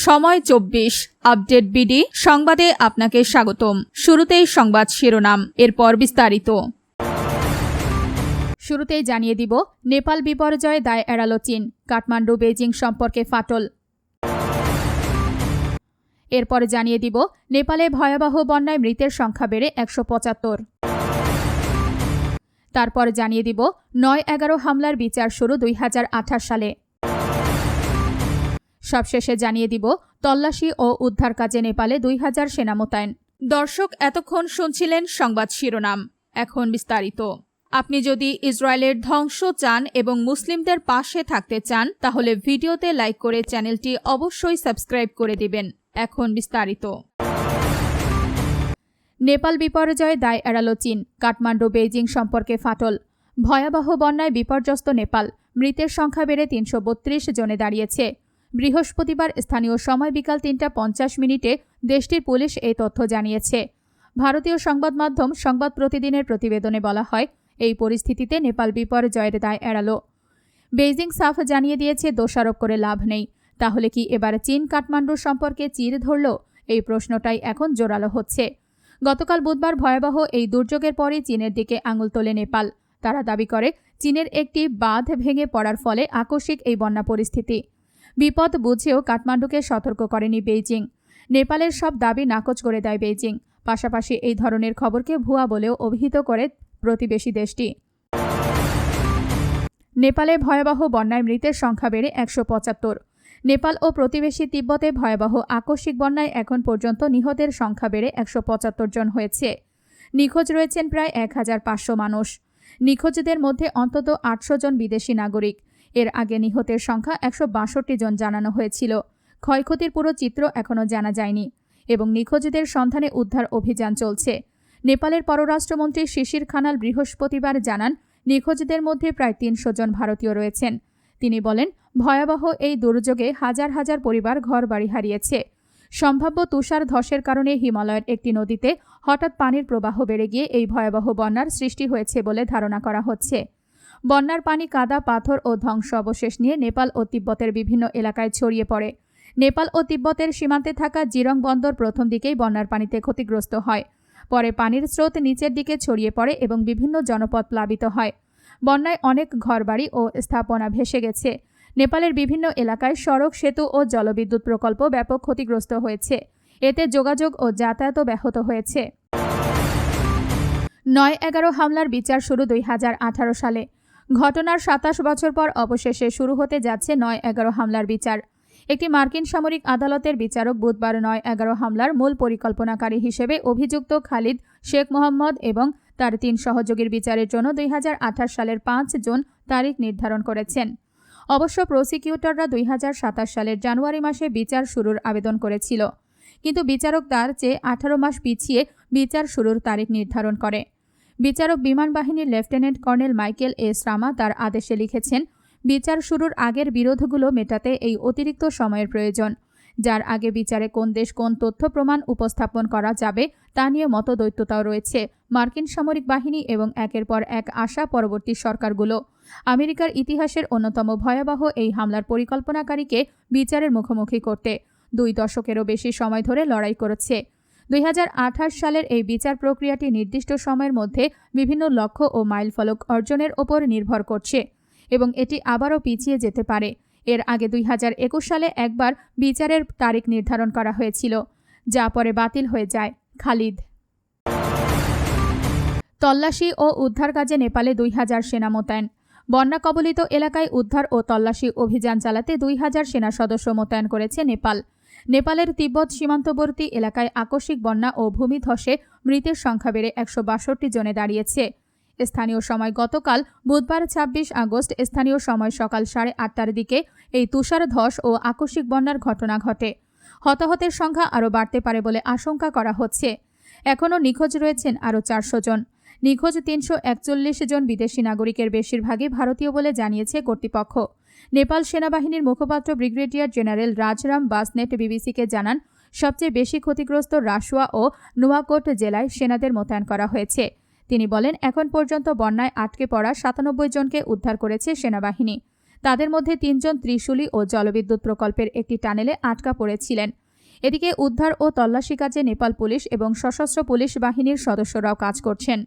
সময় 24 update BD সংবাদে আপনাকে স্বাগতম। শুরুতেই সংবাদ শিরোনাম, এরপর বিস্তারিত। শুরুতেই জানিয়ে দিব, নেপাল বিপর্যয়ে দায় এড়াল চীন, কাঠমান্ডু বেইজিং সম্পর্কে ফাটল। এরপর জানিয়ে দিব, নেপালে ভয়াবহ বন্যায় মৃতের সংখ্যা বেড়ে 175। তারপর জানিয়ে দিব, ৯-১১ হামলার বিচার শুরু 2028 সালে। সবশেষে জানিয়ে দিব, তল্লাশি ও উদ্ধার কাজে নেপালে 2000 সেনা মোতায়েন। দর্শক, এতক্ষণ শুনছিলেন সংবাদ শিরোনাম, এখন বিস্তারিত। আপনি যদি ইসরায়েলের ধ্বংস চান এবং মুসলিমদের পাশে থাকতে চান, তাহলে ভিডিওতে লাইক করে চ্যানেলটি অবশ্যই সাবস্ক্রাইব করে দিবেন। এখন বিস্তারিত। নেপাল বিপর্যয়ে দায় এড়াল চীন, কাঠমান্ডু বেইজিং সম্পর্কে ফাটল। ভয়াবহ বন্যায় বিপর্যস্ত নেপাল, মৃতের সংখ্যা বেড়ে 332 জনে দাঁড়িয়েছে। বৃহস্পতিবার স্থানীয় সময় বিকাল 3:50 দেশটির পুলিশ এই তথ্য জানিয়েছে। ভারতীয় সংবাদ মাধ্যম সংবাদ প্রতিদিনের প্রতিবেদনে বলা হয়, এই পরিস্থিতিতে নেপাল বিপর্যয়ের দায় এড়াল। বেইজিং সাফ জানিয়ে দিয়েছে, দোষারোপ করে লাভ নেই। তাহলে কি এবার চীন কাঠমান্ডুর সম্পর্কে চির ধরল? এই প্রশ্নটাই এখন জোরালো হচ্ছে। গতকাল বুধবার ভয়াবহ এই দুর্যোগের পরে চীনের দিকে আঙুল তোলে নেপাল। তারা দাবি করে, চীনের একটি বাঁধ ভেঙে পড়ার ফলে আকস্মিক এই বন্যা পরিস্থিতি। বিপদ বুঝেও কাঠমান্ডুকে সতর্ক করেনি বেইজিং। নেপালের সব দাবি নাকচ করে দেয় বেইজিং। পাশাপাশি এই ধরনের খবরকে ভুয়া বলেও অভিহিত করে প্রতিবেশী দেশটি। নেপালে ভয়াবহ বন্যায় মৃতের সংখ্যা বেড়ে 175। নেপাল ও প্রতিবেশী তিব্বতে ভয়াবহ আকস্মিক বন্যায় এখন পর্যন্ত নিহতের সংখ্যা বেড়ে 175 জন হয়েছে। নিখোঁজ রয়েছেন প্রায় 1500 মানুষ। নিখোঁজদের মধ্যে অন্তত 800 জন বিদেশি নাগরিক। এর আগে নিহতের সংখ্যা 162 জন জানানো হয়েছিল। ক্ষয়ক্ষতির পুরো চিত্র এখনও জানা যায়নি এবং নিখোঁজদের সন্ধানে উদ্ধার অভিযান চলছে। নেপালের পররাষ্ট্রমন্ত্রী শিশির খানাল বৃহস্পতিবার জানান, নিখোঁজদের মধ্যে প্রায় 300 জন ভারতীয় রয়েছেন। তিনি বলেন, ভয়াবহ এই দুর্যোগে হাজার হাজার পরিবার ঘরবাড়ি হারিয়েছে। সম্ভাব্য তুষার ধসের কারণে হিমালয়ের একটি নদীতে হঠাৎ পানির প্রবাহ বেড়ে গিয়ে এই ভয়াবহ বন্যার সৃষ্টি হয়েছে বলে ধারণা করা হচ্ছে। বন্যার পানি কাদা, পাথর ও ধ্বংস অবশেষ নিয়ে নেপাল ও তিব্বতের বিভিন্ন এলাকায় ছড়িয়ে পড়ে। নেপাল ও তিব্বতের সীমান্তে থাকা জিরং বন্দর প্রথম দিকেই বন্যার পানিতে ক্ষতিগ্রস্ত হয়। পরে পানির স্রোত নিচের দিকে ছড়িয়ে পড়ে এবং বিভিন্ন জনপদ প্লাবিত হয়। বন্যায় অনেক ঘরবাড়ি ও স্থাপনা ভেসে গেছে। নেপালের বিভিন্ন এলাকায় সড়ক, সেতু ও জলবিদ্যুৎ প্রকল্প ব্যাপক ক্ষতিগ্রস্ত হয়েছে। এতে যোগাযোগ ও যাতায়াতও ব্যাহত হয়েছে। ৯-১১ হামলার বিচার শুরু 2018 সালে। ঘটনার 27 বছর পর অবশেষে শুরু হতে যাচ্ছে ৯-১১ হামলার বিচার। একটি মার্কিন সামরিক আদালতের বিচারক বুধবার ৯-১১ হামলার মূল পরিকল্পনাকারী হিসেবে অভিযুক্ত খালিদ শেখ মোহাম্মদ এবং তার 3 সহযোগীর বিচারের জন্য 2028 সালের 5 জুন তারিখ নির্ধারণ করেছেন। অবশ্য প্রসিকিউটররা 2027 সালের জানুয়ারি মাসে বিচার শুরুর আবেদন করেছিল, কিন্তু বিচারক তার চেয়ে 18 মাস পিছিয়ে বিচার শুরুর তারিখ নির্ধারণ করে। বিচারক বিমান বাহিনীর লেফটেন্যান্ট কর্নেল মাইকেল এ শ্রামা তার আদেশে লিখেছেন, বিচার শুরুর আগের বিরোধগুলো মেটাতে এই অতিরিক্ত সময়ের প্রয়োজন, যার আগে বিচারে কোন দেশ কোন তথ্য প্রমাণ উপস্থাপন করা যাবে তা নিয়ে মতদ্বৈততাও রয়েছে মার্কিন সামরিক বাহিনী এবং একের পর এক আসা পরবর্তী সরকারগুলো। আমেরিকার ইতিহাসের অন্যতম ভয়াবহ এই হামলার পরিকল্পনাকারীকে বিচারের মুখোমুখি করতে 2 দশকেরও বেশি সময় ধরে লড়াই করেছে। 2028 সালের এই বিচার প্রক্রিয়াটি নির্দিষ্ট সময়ের মধ্যে বিভিন্ন লক্ষ্য ও মাইলফলক অর্জনের ওপর নির্ভর করছে এবং এটি আবারও পিছিয়ে যেতে পারে। এর আগে 2021 সালে একবার বিচারের তারিখ নির্ধারণ করা হয়েছিল, যা পরে বাতিল হয়ে যায়। খালিদ। তল্লাশি ও উদ্ধার কাজে নেপালে 2000 সেনা মোতায়েন। বন্যা কবলিত এলাকায় উদ্ধার ও তল্লাশি অভিযান চালাতে 2000 সেনা সদস্য মোতায়েন করেছে নেপাল। নেপালের তিব্বত সীমান্তবর্তী এলাকায় আকস্মিক বন্যা ও ভূমিধসে মৃতের সংখ্যা বেড়ে 162 জনে দাঁড়িয়েছে। স্থানীয় সময় গতকাল বুধবার 26 আগস্ট স্থানীয় সময় সকাল 8:30টার দিকে এই তুষার ধস ও আকস্মিক বন্যার ঘটনা ঘটে। হতাহতের সংখ্যা আরও বাড়তে পারে বলে আশঙ্কা করা হচ্ছে। এখনও নিখোঁজ রয়েছেন আরও 400 জন। নিখোঁজ 341 জন বিদেশি নাগরিকের বেশিরভাগই ভারতীয় বলে জানিয়েছে কর্তৃপক্ষ। নেপাল সেনাবাহিনীর মুখপাত্র ব্রিগেডিয়ার জেনারেল রাজরাম বাসনেট বিবিসিকে জানান, সবচেয়ে বেশি ক্ষতিগ্রস্ত রাসুয়া ও নুয়াকোট জেলায় সেনাদের মোতায়েন করা হয়েছে। তিনি বলেন, এখন পর্যন্ত বন্যায় আটকে পড়া 97 জনকে উদ্ধার করেছে সেনাবাহিনী। তাদের মধ্যে 3 জন ত্রিশূলী ও জলবিদ্যুৎ প্রকল্পের একটি টানেলে আটকা পড়েছিলেন। এদিকে উদ্ধার ও তল্লাশি কাজে নেপাল পুলিশ এবং সশস্ত্র পুলিশ বাহিনীর সদস্যরাও কাজ করছেন।